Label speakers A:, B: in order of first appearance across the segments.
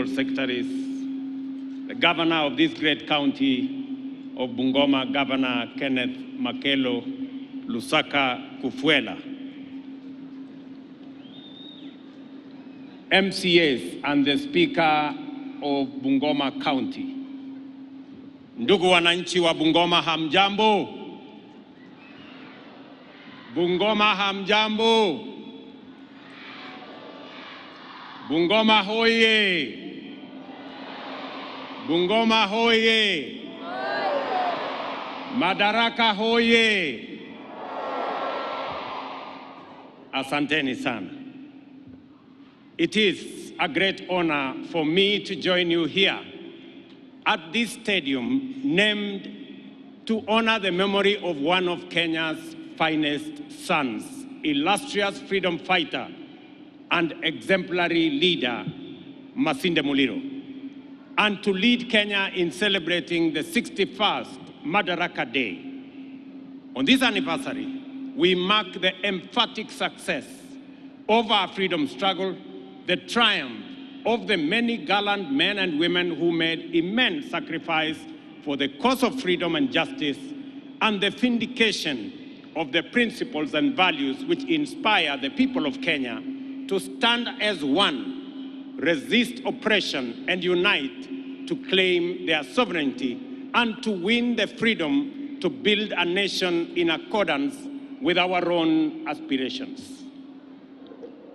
A: secretaries, the governor of this great county of Bungoma, Governor Kenneth Makelo Lusaka Kufuela, MCAs and the Speaker of Bungoma County. Ndugu wananchi wa Bungoma, hamjambo? Bungoma hamjambo? Bungoma hoye! Bungoma hoye! Madaraka hoye! Asanteni sana. It is a great honor for me to join you here at this stadium named to honor the memory of one of Kenya's finest sons, illustrious freedom fighter and exemplary leader, Masinde Muliro, and to lead Kenya in celebrating the 61st Madaraka Day. On this anniversary, we mark the emphatic success of our freedom struggle, the triumph of the many gallant men and women who made immense sacrifice for the cause of freedom and justice, and the vindication of the principles and values which inspire the people of Kenya to stand as one, resist oppression, and unite to claim their sovereignty and to win the freedom to build a nation in accordance with our own aspirations.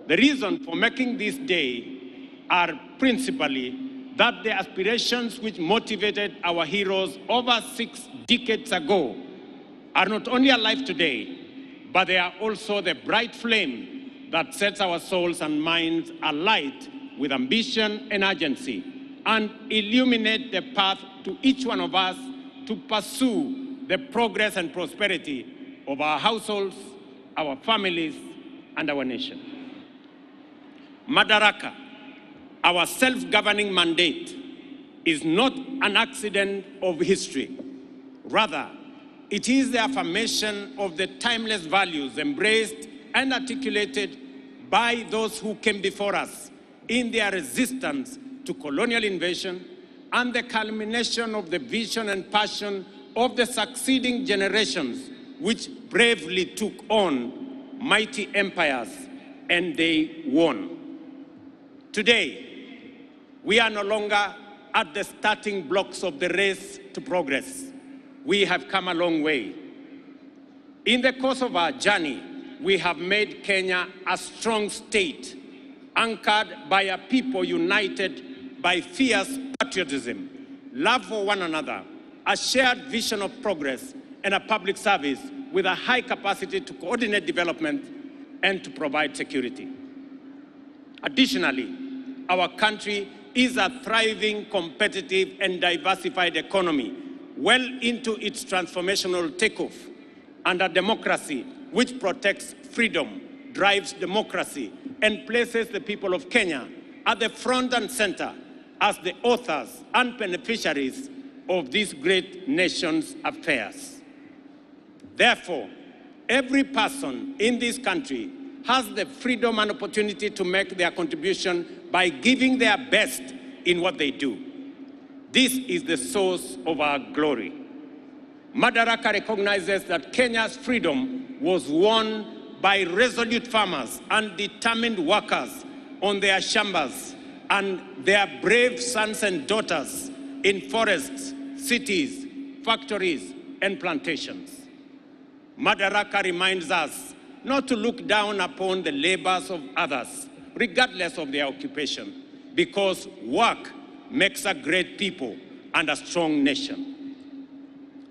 A: The reason for making this day are principally that the aspirations which motivated our heroes over 6 decades ago are not only alive today, but they are also the bright flame that sets our souls and minds alight with ambition and urgency, and illuminate the path to each one of us to pursue the progress and prosperity of our households, our families, and our nation. Madaraka, our self-governing mandate, is not an accident of history. Rather, it is the affirmation of the timeless values embraced and articulated by those who came before us in their resistance to colonial invasion, and the culmination of the vision and passion of the succeeding generations which bravely took on mighty empires, and they won. Today, we are no longer at the starting blocks of the race to progress. We have come a long way. In the course of our journey, we have made Kenya a strong state, anchored by a people united by fierce patriotism, love for one another, a shared vision of progress, and a public service with a high capacity to coordinate development and to provide security. Additionally, our country is a thriving, competitive, and diversified economy, well into its transformational takeoff, and a democracy which protects freedom, drives democracy, and places the people of Kenya at the front and center as the authors and beneficiaries of this great nation's affairs. Therefore, every person in this country has the freedom and opportunity to make their contribution by giving their best in what they do. This is the source of our glory. Madaraka recognizes that Kenya's freedom was won by resolute farmers and determined workers on their shambas, and their brave sons and daughters in forests, cities, factories, and plantations. Madaraka reminds us not to look down upon the labors of others, regardless of their occupation, because work makes a great people and a strong nation.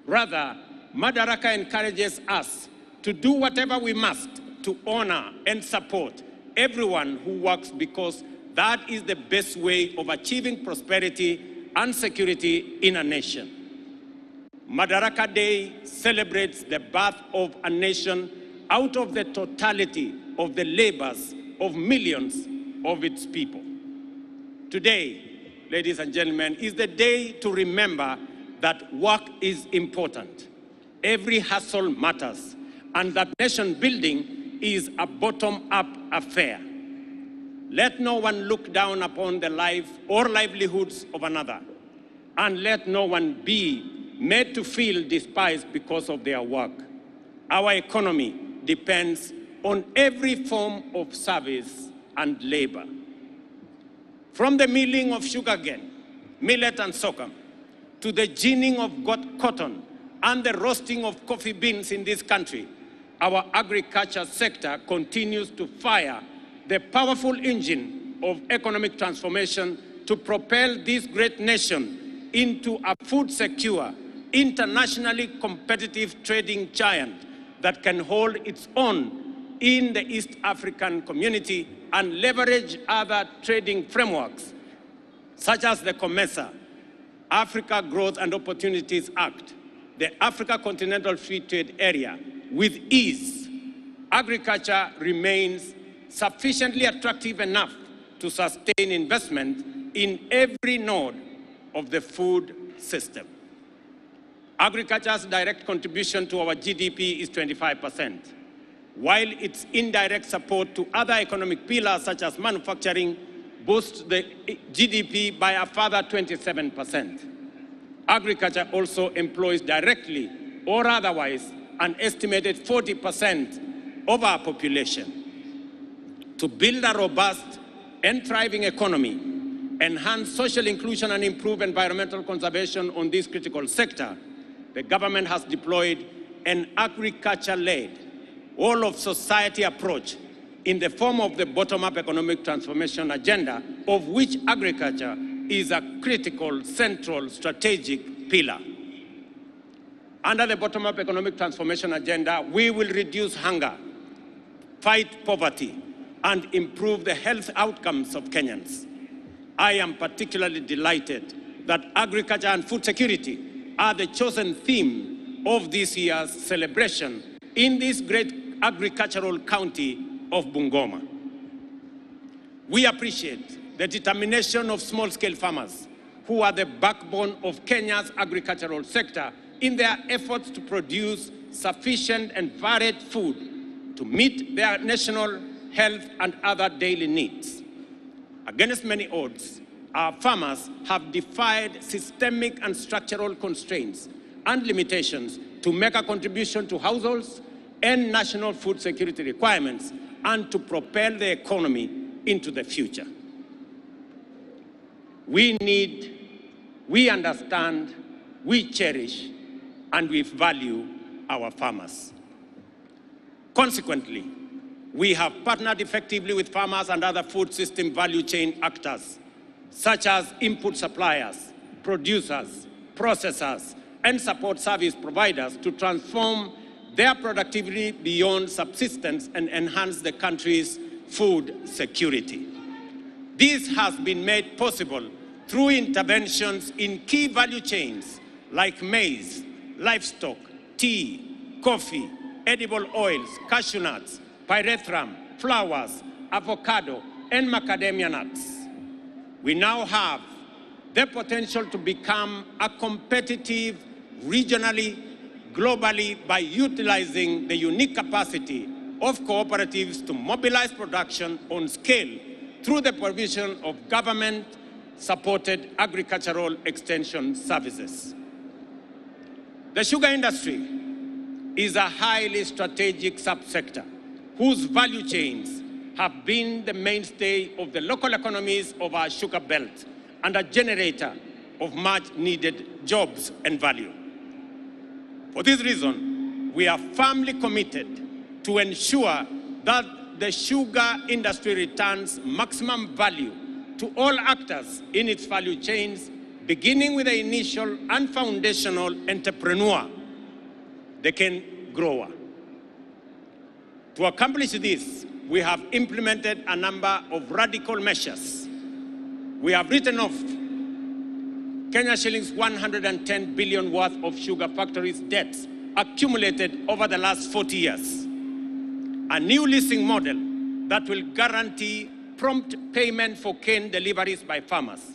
A: Rather, Madaraka encourages us to do whatever we must to honor and support everyone who works, because that is the best way of achieving prosperity and security in a nation. Madaraka Day celebrates the birth of a nation out of the totality of the labors of millions of its people. Today, ladies and gentlemen, is the day to remember that work is important. Every hustle matters, and that nation building is a bottom-up affair. Let no one look down upon the life or livelihoods of another, and let no one be made to feel despised because of their work. Our economy depends on every form of service and labor. From the milling of sugarcane, millet and sorghum, to the ginning of cotton and the roasting of coffee beans in this country, our agriculture sector continues to fire the powerful engine of economic transformation to propel this great nation into a food secure, internationally competitive trading giant that can hold its own in the East African community and leverage other trading frameworks, such as the COMESA, Africa Growth and Opportunities Act, the Africa Continental Free Trade Area, with ease. Agriculture remains sufficiently attractive enough to sustain investment in every node of the food system. Agriculture's direct contribution to our GDP is 25%, while its indirect support to other economic pillars such as manufacturing boosts the GDP by a further 27%. Agriculture also employs directly or otherwise an estimated 40% of our population. To build a robust and thriving economy, enhance social inclusion and improve environmental conservation on this critical sector, the government has deployed an agriculture-led, all-of-society approach in the form of the bottom-up economic transformation agenda, of which agriculture is a critical, central, strategic pillar. Under the bottom-up economic transformation agenda, we will reduce hunger, fight poverty, and improve the health outcomes of Kenyans. I am particularly delighted that agriculture and food security are the chosen theme of this year's celebration in this great agricultural county of Bungoma. We appreciate the determination of small-scale farmers who are the backbone of Kenya's agricultural sector in their efforts to produce sufficient and varied food to meet their national health and other daily needs. Against many odds, our farmers have defied systemic and structural constraints and limitations to make a contribution to households and national food security requirements and to propel the economy into the future. We understand, we cherish, and we value our farmers. Consequently, we have partnered effectively with farmers and other food system value chain actors, such as input suppliers, producers, processors, and support service providers to transform their productivity beyond subsistence and enhance the country's food security. This has been made possible through interventions in key value chains like maize, livestock, tea, coffee, edible oils, cashew nuts, pyrethrum, flowers, avocado, and macadamia nuts. We now have the potential to become a competitive regionally, globally, by utilizing the unique capacity of cooperatives to mobilize production on scale through the provision of government-supported agricultural extension services. The sugar industry is a highly strategic subsector whose value chains have been the mainstay of the local economies of our sugar belt and a generator of much-needed jobs and value. For this reason, we are firmly committed to ensure that the sugar industry returns maximum value to all actors in its value chains, beginning with the initial and foundational entrepreneur, the cane grower. To accomplish this, we have implemented a number of radical measures. We have written off Kenya shillings 110 billion worth of sugar factories' debts accumulated over the last 40 years. A new leasing model that will guarantee prompt payment for cane deliveries by farmers.